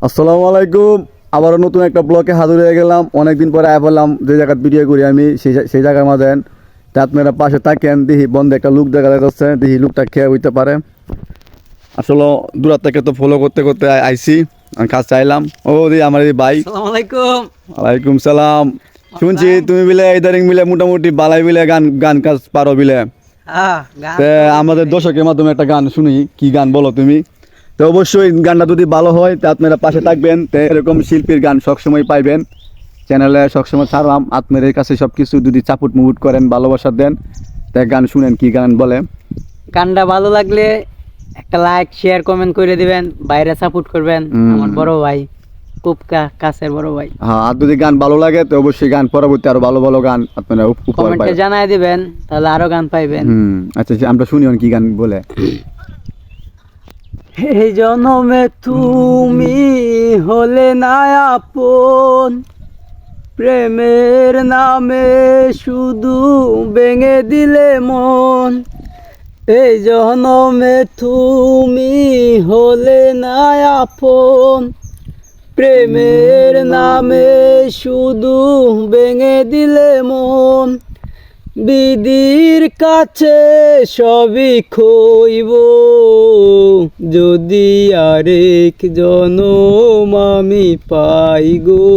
আসসালামু আলাইকুম। আবারও নতুন একটা ব্লগে হাজির হয়ে গেলাম। অনেকদিন পরে আয় বললাম যে জায়গায় ভিডিও করি আমি সেই জায়গার মাঝে তা আপনারা পাশে থাকেন। দেখি বন্ধে একটা লুক দেখা যাচ্ছে, দেখি লুকটা খেয়ে হইতে পারে। আসলে দূর থেকে তো ফলো করতে করতে আইসি, আমি কাজ চাইলাম। ও দি আমার এই ভাই। আসসালামু আলাইকুম। ওয়ালাইকুম সালাম। শুনছি তুমি বিলে ইদারিং মিলে মোটামুটি বালাই বিলে গান গান কাজ পারো বিলে। গান তে তো আমাদের দর্শকের মাধ্যমে একটা গান শুনি, কি গান বলো তুমি? তো অবশ্যই গানটা যদি ভালো হয় তা আপনারা পাশে থাকবেন। তো এরকম শিল্পীর গান সবসময় পাইবেন চ্যানেলে, সবসময় ছাড়লাম। আপনাদের কাছে সব কিছু যদি চাপুট মুপুট করেন, ভালোবাসা দেন, তা গান শুনেন কি গান বলে। গানটা ভালো লাগলে একটা লাইক শেয়ার কমেন্ট করে দিবেন, বাইরে সাপোর্ট করবেন। আমার বড় ভাই, খুব কাছের বড় ভাই। হ্যাঁ, আর যদি গান ভালো লাগে তো অবশ্যই গান পরবর্তী আরো ভালো ভালো গান আপনারা উপহার কমেন্টে পাবেন। জানাই দিবেন, তাহলে আরো গান পাইবেন। আচ্ছা আমরা শুনি কি গান বলে। এই জনমে তুমি হলে না আপন, প্রেমের নামে শুধু ভেঙে দিলে মন। এই জনমে তুমি হলে না আপন, প্রেমের নামে শুধু ভেঙে দিলে মন। বিধির কাছে সবই খইব, যদি আরেক জনম আমি পাই গো,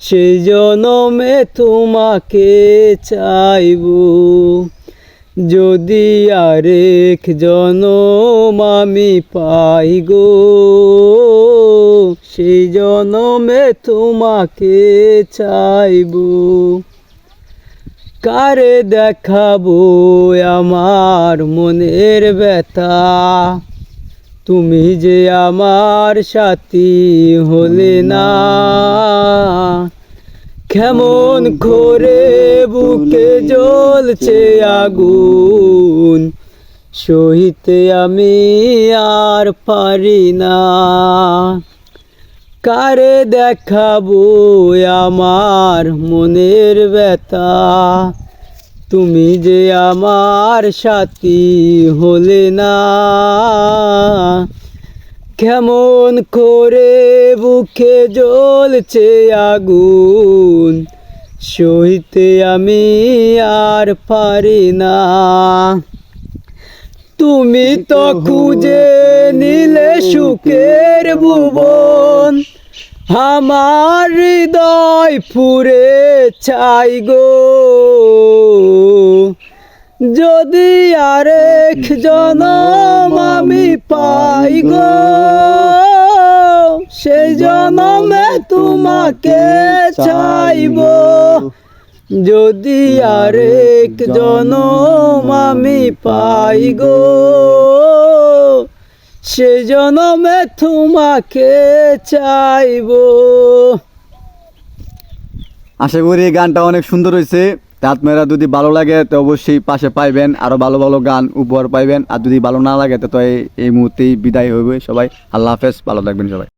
সেই জনমে তোমাকে চাইব। যদি আরেক জনম আমি পাই গো, সেই জনমে তোমাকে চাইব। কারে দেখাবো আমার মনের ব্যথা, তুমি যে আমার সাথী হলে না। কেমন করে বুকে জ্বলছে আগুন, সহিতে আমি আর পারি না। কারে দেখাবো আমার মনের ব্যথা, তুমি যে আমার সাথী হলে না। কেমন করে বুকে জ্বলছে আগুন, সহিতে আমি আর পারি না। তুমি তো খুঁজে নিলে সুখের ভুবন, আমার হৃদয় পুরে চাই গো। যদি আরেক জনম আমি পাই গো, সেই জনমে তোমাকে চাইব। যদি আরেক জনম আমি পাই গো, সে জনমে তোমাকে চাইব। আশা করি এই গানটা অনেক সুন্দর হয়েছে। তা আপনারা যদি ভালো লাগে তো অবশ্যই পাশে পাইবেন, আরো ভালো ভালো গান উপহার পাইবেন। আর যদি ভালো না লাগে তো এই মুহূর্তেই বিদায় হবে সবাই। আল্লাহ হাফেজ, ভালো থাকবেন সবাই।